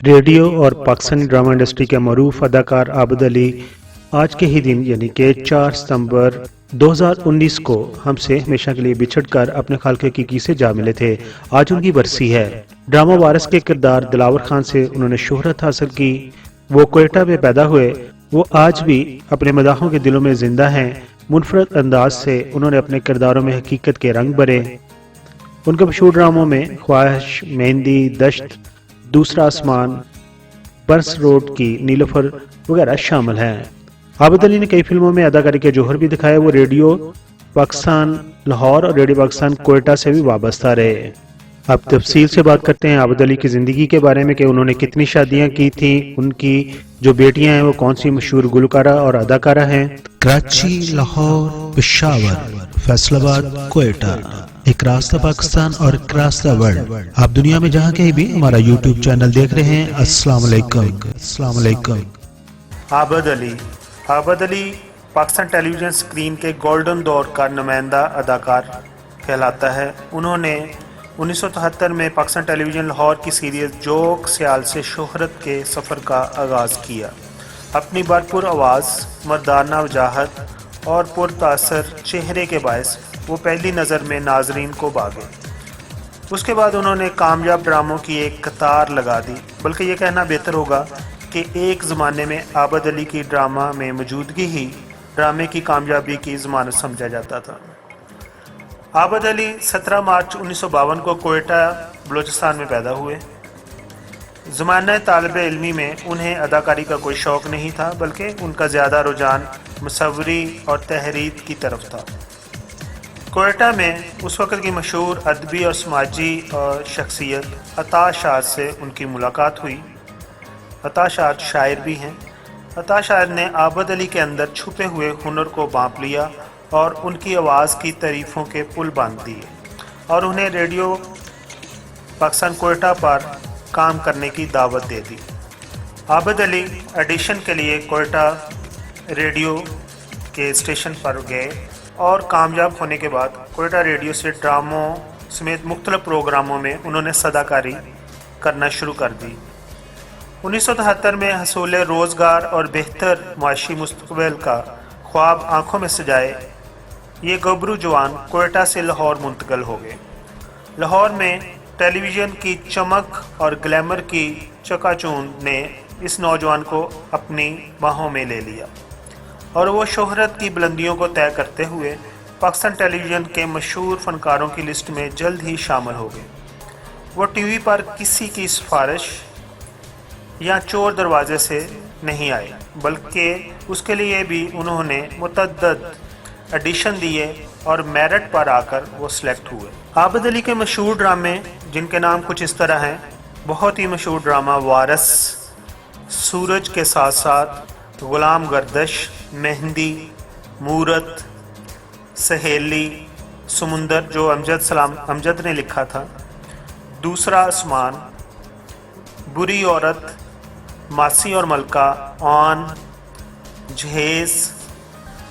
Radio اور Pakistani drama industry کے معروف اداکار عابد علی آج کے ہی دن یعنی کہ 4 ستمبر 2019 کو ہم سے ہمیشہ کے لیے بچھڑ کر اپنے خالق حقیقی سے جا ملے تھے۔ آج ان کی برسی ہے۔ ڈرامہ وارث کے کردار دلاور خان سے انہوں نے شہرت حاصل کی۔ وہ کوئٹہ میں پیدا ہوئے۔ وہ آج بھی اپنے مداحوں کے دلوں میں زندہ ہیں۔ منفرد انداز سے انہوں نے اپنے کرداروں میں حقیقت کے رنگ بھرے۔ ان کے مشہور ڈراموں میں خواہش، مہندی، دشت، دوسرا آسمان، برس روڈ کی نیلوفر وغیرہ شامل ہیں۔ عابد علی نے کئی فلموں میں اداکاری کے جوہر بھی دکھائے۔ وہ ریڈیو پاکستان لاہور اور ریڈیو پاکستان کوئٹہ سے بھی وابستہ رہے۔ اب تفصیل سے بات کرتے ہیں عابد علی کی زندگی کے بارے میں کہ انہوں نے کتنی شادیاں کی تھیں، ان کی جو بیٹیاں ہیں وہ کون سی مشہور گلوکارہ اور اداکارہ ہیں۔ کراچی، لاہور، پشاور، فیصل آباد، کوئٹہ، ایک راستہ پاکستان اور ایک راستہ ورلڈ۔ آپ دنیا میں جہاں کہیں بھی ہمارا یوٹیوب چینل دیکھ رہے ہیں، السلام علیکم۔ السلام علیکم۔ عابد علی پاکستان ٹیلی ویژن سکرین کے گولڈن دور کا نمائندہ اداکار کہلاتا ہے۔ انہوں نے 1973 میں پاکستان ٹیلی ویژن لاہور کی سیریز جوک سیال سے شہرت کے سفر کا آغاز کیا۔ اپنی بھرپور آواز، مردانہ وجاہت اور پرتاثر چہرے کے باعث وہ پہلی نظر میں ناظرین کو بھاگے۔ اس کے بعد انہوں نے کامیاب ڈراموں کی ایک قطار لگا دی، بلکہ یہ کہنا بہتر ہوگا کہ ایک زمانے میں عابد علی کی ڈرامہ میں موجودگی ہی ڈرامے کی کامیابی کی ضمانت سمجھا جاتا تھا۔ عابد علی 17 مارچ 1952 کو کوئٹہ، بلوچستان میں پیدا ہوئے۔ زمانہ طالب علمی میں انہیں اداکاری کا کوئی شوق نہیں تھا، بلکہ ان کا زیادہ رجحان مصوری اور تحریر کی طرف تھا۔ کوئٹہ میں اس وقت کی مشہور ادبی اور سماجی شخصیت عطا شاد سے ان کی ملاقات ہوئی۔ عطا شاد شاعر بھی ہیں۔ عطا شاد نے عابد علی کے اندر چھپے ہوئے ہنر کو بانپ لیا اور ان کی آواز کی تعریفوں کے پل باندھ دیے اور انہیں ریڈیو پاکستان کوئٹہ پر کام کرنے کی دعوت دے دی۔ عابد علی آڈیشن کے لیے کوئٹہ ریڈیو کے اسٹیشن پر گئے اور کامیاب ہونے کے بعد کوئٹہ ریڈیو سے ڈراموں سمیت مختلف پروگراموں میں انہوں نے صداکاری کرنا شروع کر دی۔ 1973 میں حصول روزگار اور بہتر معاشی مستقبل کا خواب آنکھوں میں سجائے یہ گبرو جوان کوئٹہ سے لاہور منتقل ہو گئے۔ لاہور میں ٹیلی ویژن کی چمک اور گلیمر کی چکا چوند نے اس نوجوان کو اپنی باہوں میں لے لیا اور وہ شہرت کی بلندیوں کو طے کرتے ہوئے پاکستان ٹیلی ویژن کے مشہور فنکاروں کی لسٹ میں جلد ہی شامل ہو گئے۔ وہ ٹی وی پر کسی کی سفارش یا چور دروازے سے نہیں آئے، بلکہ اس کے لیے بھی انہوں نے متعدد آڈیشن دیے اور میرٹ پر آ کر وہ سلیکٹ ہوئے۔ عابد علی کے مشہور ڈرامے جن کے نام کچھ اس طرح ہیں: بہت ہی مشہور ڈرامہ وارث، سورج کے ساتھ ساتھ، غلام گردش، مہندی، مورت، سہیلی، سمندر جو امجد نے لکھا تھا، دوسرا آسمان، بری عورت، ماسی اور ملکہ، آن، جہیز،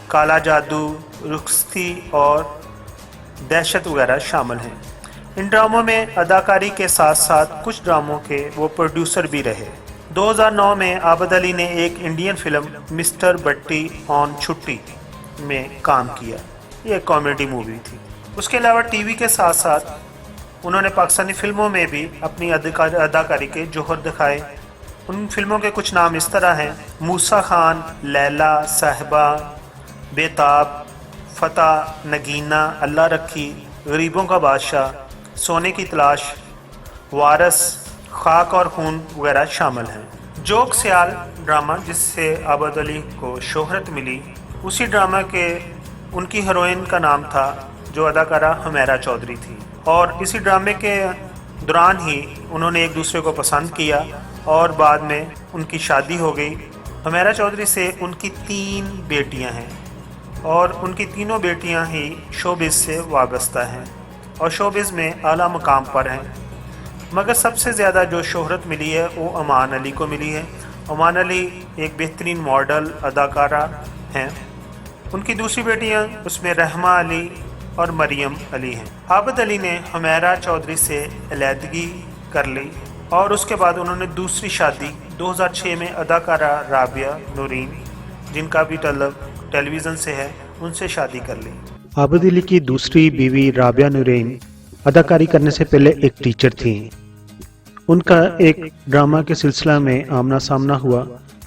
کالا جادو، رخصتی اور دہشت وغیرہ شامل ہیں۔ ان ڈراموں میں اداکاری کے ساتھ ساتھ کچھ ڈراموں کے وہ پروڈیوسر بھی رہے۔ 2009 میں عابد علی نے ایک انڈین فلم مسٹر بٹی آن چھٹی میں کام کیا۔ یہ ایک کامیڈی مووی تھی۔ اس کے علاوہ ٹی وی کے ساتھ ساتھ انہوں نے پاکستانی فلموں میں بھی اپنی اداکاری کے جوہر دکھائے۔ ان فلموں کے کچھ نام اس طرح ہیں: موسیٰ خان، لیلا، صاحبہ، بیتاب، فتح، نگینہ، اللہ رکھی، غریبوں کا بادشاہ، سونے کی تلاش، وارث، خاک اور خون وغیرہ شامل ہیں۔ جوک سیال ڈرامہ جس سے عابد علی کو شہرت ملی، اسی ڈرامہ کے ان کی ہیروئن کا نام تھا جو اداکارہ حمیرہ چودھری تھی، اور اسی ڈرامے کے دوران ہی انہوں نے ایک دوسرے کو پسند کیا اور بعد میں ان کی شادی ہو گئی۔ حمیرہ چودھری سے ان کی 3 بیٹیاں ہیں اور ان کی تینوں بیٹیاں ہی شوبز سے وابستہ ہیں اور شوبز میں اعلیٰ مقام پر ہیں، مگر سب سے زیادہ جو شہرت ملی ہے وہ امان علی کو ملی ہے۔ امان علی ایک بہترین ماڈل اداکارہ ہیں۔ ان کی دوسری بیٹیاں اس میں رحمہ علی، اور مریم علی ہیں۔ عابد علی نے حمیرہ چودھری سے علیحدگی کر لی اور اس کے بعد انہوں نے دوسری شادی 2006 میں اداکارہ رابعہ نورین، جن کا بھی تعلق ٹیلی ویژن سے ہے، ان سے شادی کر لی۔ عابد علی کی دوسری بیوی رابعہ نورین اداکاری کرنے سے پہلے ایک ٹیچر تھیں۔ ان کا ایک ڈرامہ کے سلسلہ میں آمنا سامنا ہوا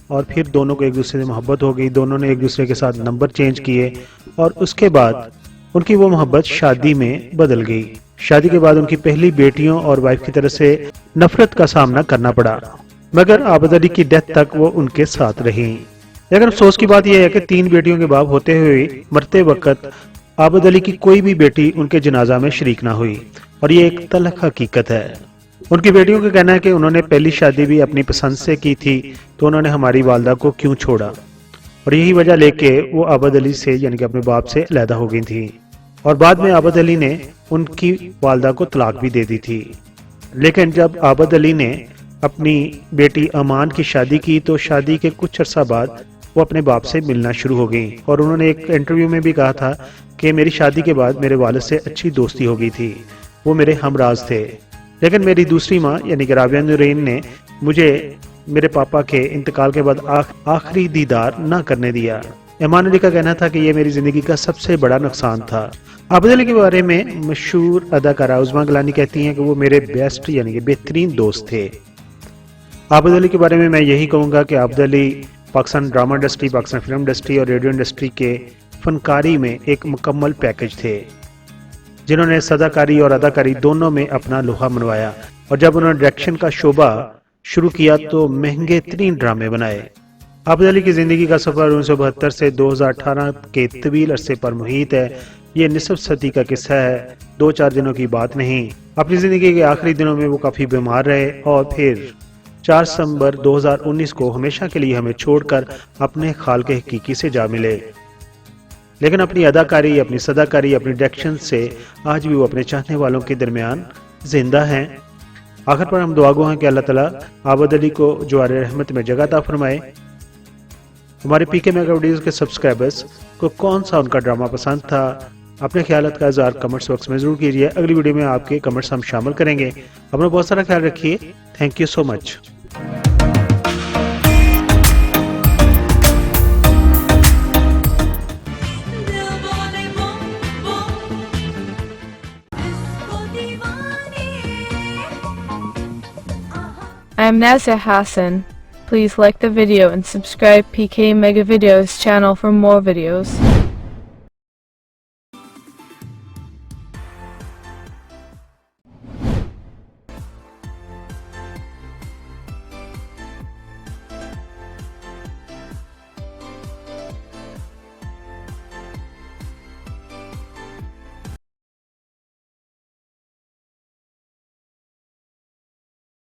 اور پھر دونوں کو ایک دوسرے سے محبت ہو گئی، دونوں نے ایک دوسرے کے ساتھ نمبر چینج کیے اور اس کے بعد ان کی وہ محبت شادی میں بدل گئی۔ شادی کے بعد ان کی پہلی بیٹیوں اور وائف کی طرف سے نفرت کا سامنا کرنا پڑا، مگر عابد علی کی ڈیتھ تک وہ ان کے ساتھ رہیں۔ لیکن افسوس کی بات یہ ہے کہ 3 بیٹیوں کے باپ ہوتے ہوئے مرتے وقت عابد علی کی کوئی بھی بیٹی ان کے جنازہ میں شریک نہ ہوئی، اور یہ ایک تلخ حقیقت ہے۔ ان کی بیٹیوں کا کہنا ہے کہ انہوں نے پہلی شادی بھی اپنی پسند سے کی تھی، تو انہوں نے ہماری والدہ کو کیوں چھوڑا، اور یہی وجہ لے کے وہ عابد علی سے یعنی کہ اپنے باپ سے علیحدہ ہو گئی تھی، اور بعد میں عابد علی نے ان کی والدہ کو طلاق بھی دے دی تھی۔ لیکن جب عابد علی نے اپنی بیٹی امان کی شادی کی تو شادی کے کچھ عرصہ بعد وہ اپنے باپ سے ملنا شروع ہو گئی، اور انہوں نے ایک انٹرویو میں بھی کہا تھا کہ میری شادی کے بعد میرے والد سے اچھی دوستی ہو گئی تھی، وہ میرے ہمراز تھے، لیکن میری دوسری ماں یعنی کہ رابعہ نورین نے مجھے میرے پاپا کے انتقال کے بعد آخری دیدار نہ کرنے دیا۔ امان علی کا کہنا تھا کہ یہ میری زندگی کا سب سے بڑا نقصان تھا۔ عابد علی کے بارے میں مشہور اداکارہ عظمیٰ گیلانی کہتی ہیں کہ وہ میرے بیسٹ یعنی کہ بہترین دوست تھے۔ عابد علی کے بارے میں یہی کہوں گا کہ Abid Ali Pakistan drama industry, Pakistan film industry اور ریڈیو انڈسٹری کے فنکاری میں ایک مکمل پیکج تھے، جنہوں نے صداکاری اور اداکاری دونوں میں اپنا لوہا منوایا، اور جب انہوں نے ڈائریکشن کا شعبہ شروع کیا تو مہنگے ترین ڈرامے بنائے۔ عابد علی کی زندگی کا سفر 1972 سے 2018 کے طویل عرصے پر محیط ہے۔ یہ نصف صدی کا قصہ ہے، 2-4 دنوں کی بات نہیں۔ اپنی زندگی کے آخری دنوں میں وہ کافی بیمار رہے اور پھر 4 ستمبر 2019 کو ہمیشہ کے لیے ہمیں چھوڑ کر اپنے خالق حقیقی سے جا ملے، لیکن اپنی اداکاری، اپنی صداکاری، اپنی ڈائریکشن سے آج بھی وہ اپنے چاہنے والوں کے درمیان زندہ ہیں۔ آخر پر ہم دعا گو ہیں کہ اللہ تعالیٰ عابد علی کو جوار رحمت میں جگہ عطا فرمائے۔ ہمارے پی کے میگا ویڈیوز کے سبسکرائبرز کو کون سا ان کا ڈرامہ پسند تھا، اپنے خیالات کا اظہار کمنٹس باکس میں ضرور کیجیے۔ اگلی ویڈیو میں آپ کے کمنٹس ہم شامل کریں گے۔ اپنا بہت سارا خیال رکھیے۔ Thank you so much. I am Nazir Hassan. Please like the video and subscribe PK Mega Videos channel for more videos.